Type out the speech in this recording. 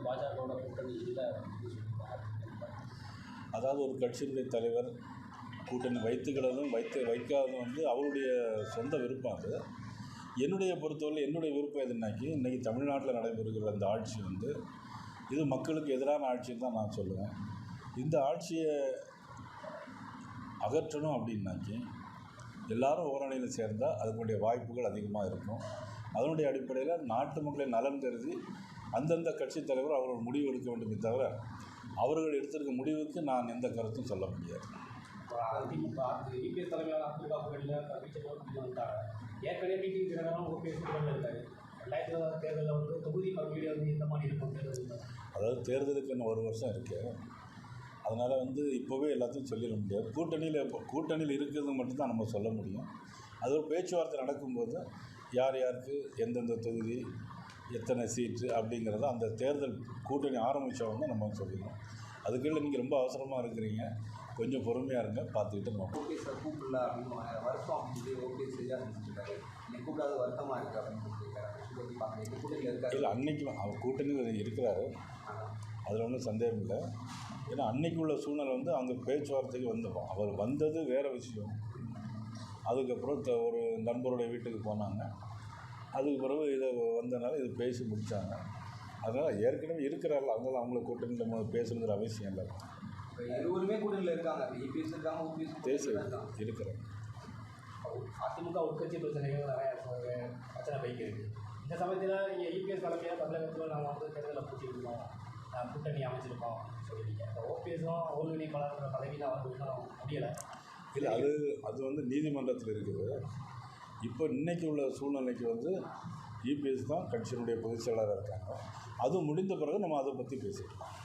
பாஜகவோட கூட்டணி இல்லை அப்படின்னு சொல்லியிருக்காங்க. அதாவது ஒரு கட்சியினுடைய தலைவர் கூட்டணி வைத்துக்கிறதும் வைக்காததும் வந்து அவருடைய சொந்த விருப்பம். அது என்னுடைய பொறுத்தவரை என்னுடைய விருப்பம் எதுனாக்கி இன்றைக்கி தமிழ்நாட்டில் நடைபெறுகிற அந்த ஆட்சி வந்து இது மக்களுக்கு எதிரான ஆட்சின்னு தான் நான் சொல்லுவேன். இந்த ஆட்சியை அகற்றணும் அப்படின்னாக்கி எல்லாரும் ஓரணியில் சேர்ந்தால் அதனுடைய வாய்ப்புகள் அதிகமாக இருக்கும். அதனுடைய அடிப்படையில் நாட்டு மக்களின் நலன் கருதி அந்தந்த கட்சித் தலைவர் அவர்கள் முடிவு எடுக்க வேண்டுமே தவிர அவர்கள் எடுத்திருக்க முடிவுக்கு நான் எந்த கருத்தும் சொல்ல முடியாது. அதிமுக இபிஎஸ் தலைமையான அதிமுக கூட்டணியில் பிஜேபி வந்தாங்க. ஏற்கனவே டிடிவி தினகரன் ஓபிஎஸ் கூட்டணியில் இருக்காரு. 2020 தேர்தலில் வந்து தொகுதி பங்கீடு வந்து எந்த மாதிரி இருக்கும் தேர்தல்? அதாவது தேர்தலுக்கு இன்னும் 1 வருஷம் இருக்குது. அதனால் வந்து இப்போவே எல்லாத்தையும் சொல்லிட முடியாது. கூட்டணியில் இருக்கிறது மட்டும்தான் நம்ம சொல்ல முடியும். அது ஒரு பேச்சுவார்த்தை நடக்கும்போது யார் யாருக்கு எந்தெந்த தொகுதி எத்தனை சீட்டு அப்படிங்கிறத அந்த தேர்தல் கூட்டணி ஆரம்பித்தவங்க நம்ம சொல்லிடணும். அதுக்குள்ள நீங்கள் ரொம்ப அவசரமாக இருக்கிறீங்க, கொஞ்சம் பொறுமையாக இருங்க, பார்த்துக்கிட்டு நம்ம ஓகே சார் கூப்பிடல அப்படின்னு வருத்தம் அப்படின்னு சொல்லி ஓகே சரியாக செஞ்சுருக்காரு. இன்னைக்கு கூப்பிடாத வருத்தமாக இருக்குது அப்படின்னு சொல்லியிருக்காரு. எங்கள் கூட்டணியில் இருக்காரு. இல்லை, அன்றைக்கி அவர் கூட்டணியில் இருக்கிறாரு, அதில் ஒன்றும் சந்தேகம் இல்லை. ஏன்னா அன்றைக்கி உள்ள சூழ்நிலை வந்து அங்கே பேச்சுவார்த்தைக்கு வந்துடும். அவர் வந்தது வேறு விஷயம். அதுக்கப்புறம் ஒரு நண்பருடைய வீட்டுக்கு போனாங்க. அதுக்கு பிறகு இதை வந்தனால இது பேசி முடித்தாங்க. அதனால் ஏற்கனவே இருக்கிறார்கள், அதனால் அவங்கள கூட்டணியில் நம்ம பேசுகிற அவசியம் இல்லை. இருவருமே கூட்டணியில் இருக்காங்க. இபிஎஸ் இருக்காங்க, ஓபிஎஸ் இருக்கிறாங்க. அதிமுக உட்கட்சி பிரச்சனைகள் நிறைய பிரச்சனை வைக்கிறது. இந்த சமயத்தில் நீங்கள் இபிஎஸ் தலைமையாக தமிழகத்தில் நாங்கள் வந்து தேர்தலில் பூச்சிருக்கோம், கூட்டணி அமைச்சிருக்கோம் சொல்லியிருக்கீங்க. இப்போ ஓபிஎஸும் ஒருங்கிணைப்பாளர் பதவியில் வந்து இன்னும் முடியலை. இல்லை, அது வந்து நீதிமன்றத்தில் இருக்குது. இப்போ இன்றைக்கி உள்ள சூழ்நிலைக்கு வந்து இபிஎஸ் தான் கட்சியினுடைய பொதுச் செயலாளராக இருக்காங்க. அது முடிந்த பிறகு நம்ம அதை பற்றி பேசிக்கலாம்.